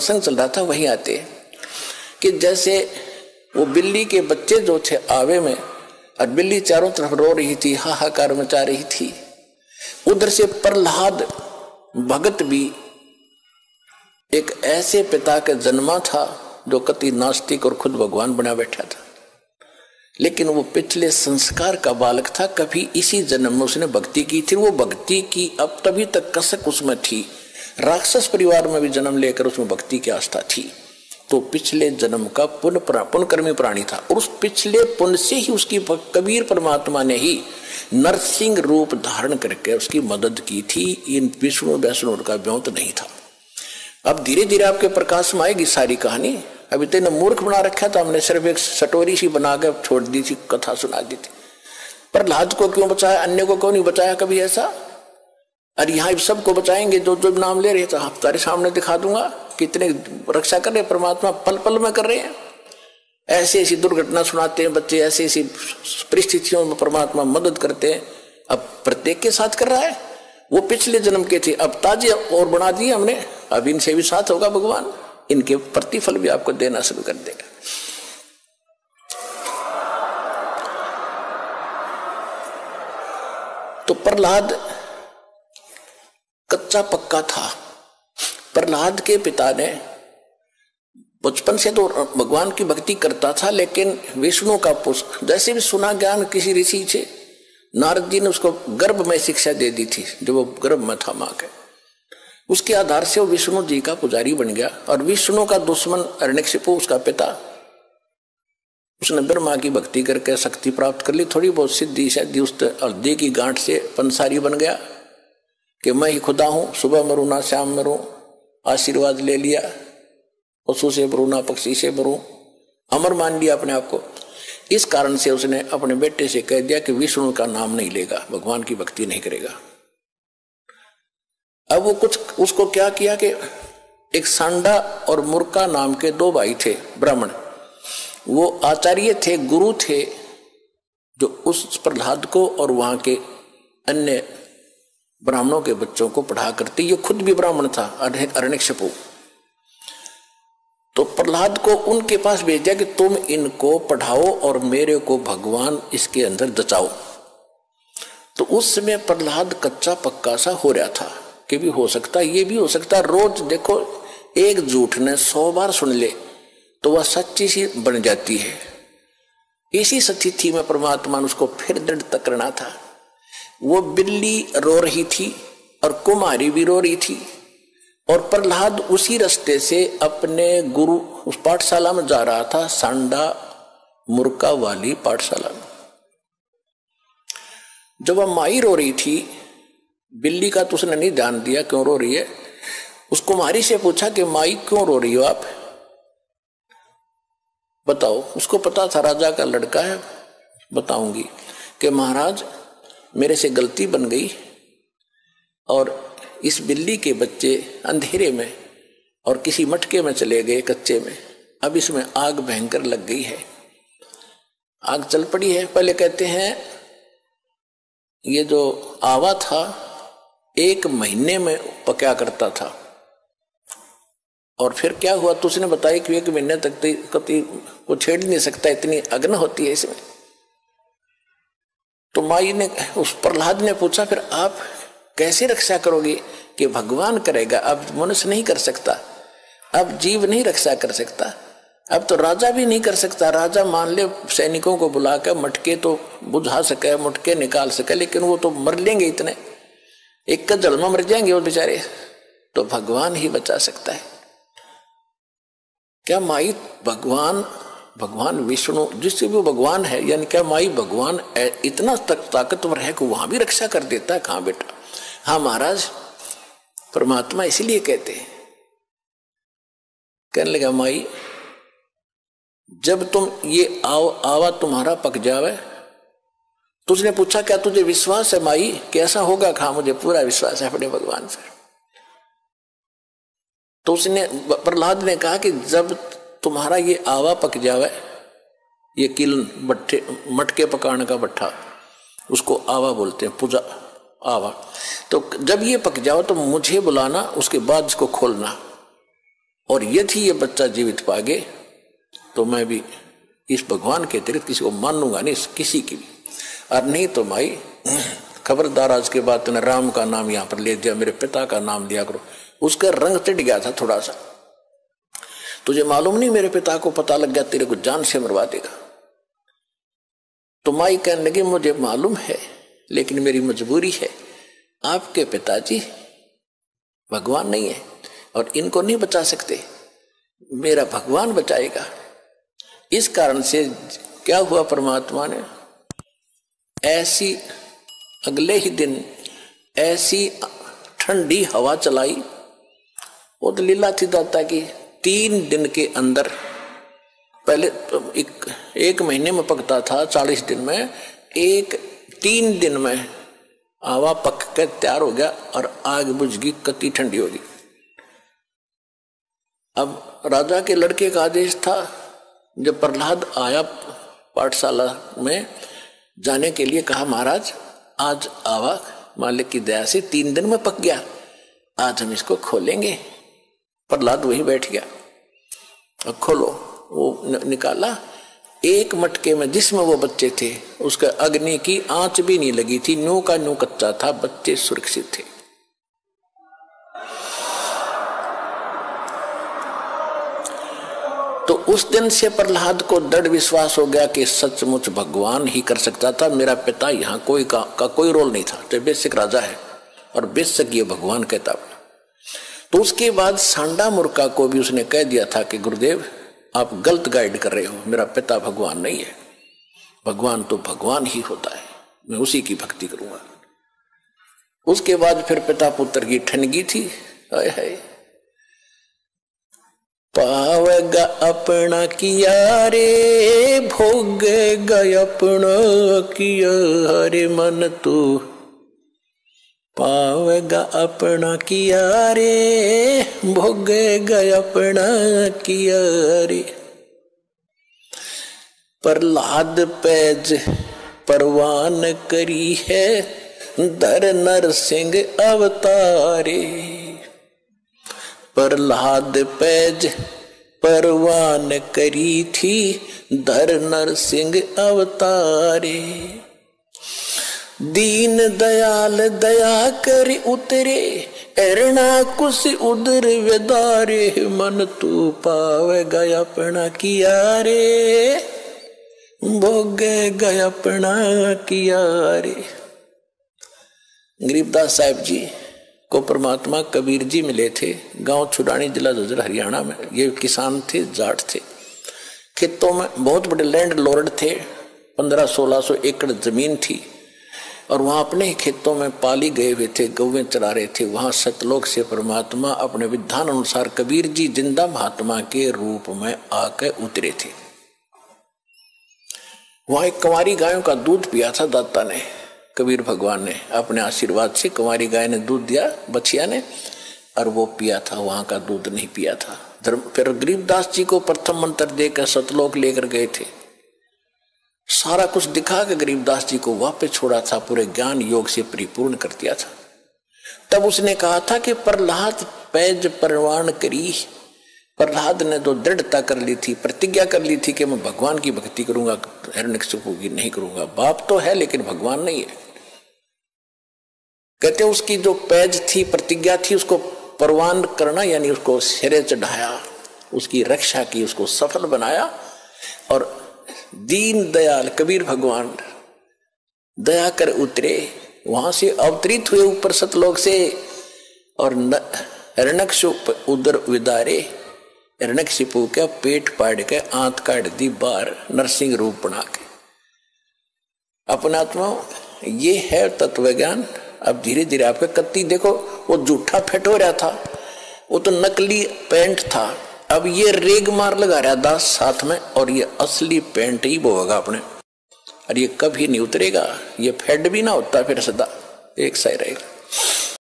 प्रसंग चल रहा था वहीं आते हैं कि जैसे वो बिल्ली के बच्चे जो थे आवे में, और बिल्ली चारों तरफ रो रही थी, हाहाकार मचा रही थी, उधर से प्रहलाद भगत भी एक ऐसे पिता का जन्मा था जो कति नास्तिक और खुद भगवान बना बैठा था, लेकिन वो पिछले संस्कार का बालक था। कभी इसी जन्म में उसने भक्ति की थी, वो भक्ति की अब तभी तक कसक उसमें थी। राक्षस परिवार में भी जन्म लेकर उसमें भक्ति की आस्था थी, तो पिछले जन्म का पुण्यकर्मी प्राणी था, और उस पिछले पुण्य से ही उसकी कबीर परमात्मा ने ही नरसिंह रूप धारण करके उसकी मदद की थी। इन विष्णु वैष्णु का व्योत नहीं था। अब धीरे धीरे आपके प्रकाश में आएगी सारी कहानी। अभी तेने मूर्ख बना रखा था हमने, सिर्फ एक सटोरी सी बना के छोड़ दी थी, कथा सुना दी थी। प्रहलाद को क्यों बचाया, अन्य को क्यों नहीं बचाया कभी ऐसा? और यहाँ सबको बचाएंगे जो जो नाम ले रहे थे, आप तारे सामने दिखा दूंगा कितने रक्षा कर रहे परमात्मा, पल पल में कर रहे हैं। ऐसी ऐसी दुर्घटना सुनाते हैं बच्चे, ऐसी ऐसी परिस्थितियों में परमात्मा मदद करते हैं। अब प्रत्येक के साथ कर रहा है। वो पिछले जन्म के थे, अब ताजे और बना दिए हमने, अब इनसे भी साथ होगा भगवान, इनके प्रतिफल भी आपको देना शुरू कर देगा। तो प्रहलाद कच्चा पक्का था। प्रहलाद के पिता ने बचपन से तो भगवान की भक्ति करता था, लेकिन विष्णु का पुष्प जैसे भी सुना ज्ञान किसी ऋषि से, नारद जी ने उसको गर्भ में शिक्षा दे दी थी, जो वो गर्भ में था मां के। उसके आधार से वो विष्णु जी का पुजारी बन गया। और विष्णु का दुश्मन हिरण्यकशिपु, उसका पिता, उसने ब्रह्मा की भक्ति करके शक्ति प्राप्त कर ली, थोड़ी बहुत सिद्धि शायद उस हल्दी की गांठ से पंसारी बन गया कि मैं ही खुदा हूं, सुबह मरूं ना शाम मरूं, आशीर्वाद ले लिया, पशु से मरूं ना पक्षी से मरूं, अमर मान लिया अपने आप को। इस कारण से उसने अपने बेटे से कह दिया कि विष्णु का नाम नहीं लेगा, भगवान की भक्ति नहीं करेगा। अब वो कुछ उसको क्या किया कि एक सांडा और मुर्का नाम के दो भाई थे ब्राह्मण, वो आचार्य थे, गुरु थे, जो उस प्रहलाद को और वहां के अन्य ब्राह्मणों के बच्चों को पढ़ा करते। ये खुद भी ब्राह्मण था, हिरण्यकशिपु। तो प्रहलाद को उनके पास भेज दिया कि तुम इनको पढ़ाओ और मेरे को भगवान इसके अंदर जचाओ। तो उस समय प्रहलाद कच्चा पक्का सा हो रहा था कि भी हो सकता, ये भी हो सकता। रोज देखो, एक झूठ ने 100 बार सुन ले तो वह सच्ची सी बन जाती है। इसी स्थिति में परमात्मा ने उसको फिर दृढ़ करना था। वो बिल्ली रो रही थी और कुमारी भी रो रही थी, और प्रहलाद उसी रास्ते से अपने गुरु उस पाठशाला में जा रहा था, सांडा मुर्का वाली पाठशाला में। जब वह माई रो रही थी, बिल्ली का तो उसने नहीं ध्यान दिया क्यों रो रही है। उस कुमारी से पूछा कि माई क्यों रो रही हो आप, बताओ। उसको पता था राजा का लड़का है, बताऊंगी कि महाराज मेरे से गलती बन गई और इस बिल्ली के बच्चे अंधेरे में और किसी मटके में चले गए कच्चे में, अब इसमें आग भयंकर लग गई है, आग चल पड़ी है। पहले कहते हैं ये जो आवा था 1 महीने में पका करता था, और फिर क्या हुआ तो उसने बताया कि 1 महीने तक कभी को छेड़ नहीं सकता, इतनी अग्नि होती है इसमें। तो माई ने, उस प्रहलाद ने पूछा फिर आप कैसे रक्षा करोगे कि भगवान करेगा, अब मनुष्य नहीं कर सकता, अब जीव नहीं रक्षा कर सकता, अब तो राजा भी नहीं कर सकता। राजा मान ले सैनिकों को बुलाकर मटके तो बुझा सके, मटके निकाल सके, लेकिन वो तो मर लेंगे, इतने एक का जल में मर जाएंगे वो बेचारे, तो भगवान ही बचा सकता है। क्या माई भगवान विष्णु जिससे भी भगवान है, यानी क्या माई भगवान इतना तक ताकतवर है कि वहां भी रक्षा कर देता है? कहां बेटा, हाँ महाराज परमात्मा इसीलिए कहते हैं। कहने लगा माई जब तुम ये आवा तुम्हारा पक जावे, तो उसने पूछा क्या तुझे विश्वास है माई, कैसा होगा? कहा मुझे पूरा विश्वास है अपने भगवान से। तो उसने, प्रहलाद ने कहा कि जब तुम्हारा ये आवा पक जावे, ये किलन भट्टे मटके पकाने का भट्ठा, उसको आवा बोलते हैं, पूजा आवा, तो जब ये पक जाओ तो मुझे बुलाना, उसके बाद इसको खोलना और यदि ये बच्चा जीवित पागे तो मैं भी इस भगवान के अतिरिक्त किसी को मानूंगा नहीं, किसी की भी। और नहीं तो भाई खबरदार, आज के बाद तूने राम का नाम यहाँ पर ले दिया, मेरे पिता का नाम लिया करो। उसका रंग चढ़ गया था थोड़ा सा, तुझे मालूम नहीं मेरे पिता को पता लग गया तेरे को जान से मरवा देगा। तो माई कहने लगी मुझे मालूम है, लेकिन मेरी मजबूरी है, आपके पिताजी भगवान नहीं है और इनको नहीं बचा सकते, मेरा भगवान बचाएगा। इस कारण से क्या हुआ, परमात्मा ने ऐसी अगले ही दिन ऐसी ठंडी हवा चलाई, वो तो लीला थी दाता की। 3 दिन के अंदर, पहले एक महीने में पकता था, 40 दिन में, 3 दिन में हवा पक के तैयार हो गया और आग बुझ गई, कति ठंडी होगी। अब राजा के लड़के का आदेश था, जब प्रहलाद आया पाठशाला में जाने के लिए, कहा महाराज आज आवा मालिक की दया से 3 दिन में पक गया, आज हम इसको खोलेंगे। प्रहलाद वहीं बैठ गया, अब खोलो। वो निकाला, एक मटके में जिसमें वो बच्चे थे उसका अग्नि की आंच भी नहीं लगी थी, न्यू का न्यू कच्चा था, बच्चे सुरक्षित थे। तो उस दिन से प्रहलाद को दृढ़ विश्वास हो गया कि सचमुच भगवान ही कर सकता था, मेरा पिता यहाँ कोई का कोई रोल नहीं था। तो बेसिक राजा है और बेशक ये भगवान कहता। तो उसके बाद सांडा मूर्खा को भी उसने कह दिया था कि गुरुदेव आप गलत गाइड कर रहे हो, मेरा पिता भगवान नहीं है, भगवान तो भगवान ही होता है, मैं उसी की भक्ति करूंगा। उसके बाद फिर पिता पुत्र की ठनगी थी, हाय हाय। पावेगा अपना किया रे, भोगेगा अपना किया, हरे मन तू पावेगा अपना किया रे, भोगेगा अपना किया रे। प्रहलाद पैज परवान करी है, धर नर सिंह अवतारे। प्रहलाद पैज परवान करी थी, धर नर सिंह अवतारे। दीन दयाल दया कर उतरे, एरना कुछ उदर वेदारे, मन तू पावेगा अपना किया रे, भोगेगा अपना किया रे। गरीबदास साहिब जी को परमात्मा कबीर जी मिले थे, गांव छुड़ानी, जिला झज्जर, हरियाणा में। ये किसान थे, जाट थे, खेतों में बहुत बड़े लैंड लॉर्ड थे, 1500-1600 एकड़ जमीन थी और वहां अपने ही खेतों में पाली गए हुए थे, गौवें चरा रहे थे। वहां सतलोक से परमात्मा अपने विधान अनुसार कबीर जी जिंदा महात्मा के रूप में आकर उतरे थे। वहां एक कंवारी गायों का दूध पिया था दाता ने, कबीर भगवान ने अपने आशीर्वाद से कंवारी गाय ने दूध दिया बछिया ने, और वो पिया था, वहां का दूध नहीं पिया था। फिर गरीबदास जी को प्रथम मंत्र देकर सतलोक लेकर गए थे, सारा कुछ दिखा के गरीबदास जी को वापस छोड़ा था, पूरे ज्ञान योग से परिपूर्ण कर दिया था। तब उसने कहा था कि प्रहलाद पैज परवान करी। प्रहलाद ने तो दृढ़ता कर ली थी, प्रतिज्ञा कर ली थी कि मैं भगवान की भक्ति करूंगा, हिरण्यकशिपु की नहीं करूंगा। बाप तो है लेकिन भगवान नहीं है। कहते उसकी जो पैज थी, प्रतिज्ञा थी, उसको परवान करना, यानी उसको सिरे चढ़ाया, उसकी रक्षा की, उसको सफल बनाया। और दीन दयाल कबीर भगवान दया कर उतरे, वहां से अवतरित हुए ऊपर सतलोक से, और हिरण्यकशिपु उदर विदारे। हिरण्यकशिपु का पेट पाड़ के आंत काट दी बाहर, नरसिंह रूप बना के। अपना आत्मा ये है तत्व ज्ञान। अब धीरे धीरे आपका कत्ती देखो, वो जूठा फेट हो रहा था, वो तो नकली पेंट था, अब ये रेग मार लगा रहा दास साथ में, और ये असली पेंट ही बोगा अपने, और ये कभी नहीं उतरेगा। ये फेड भी ना होता फिर सदा एक सही रहेगा।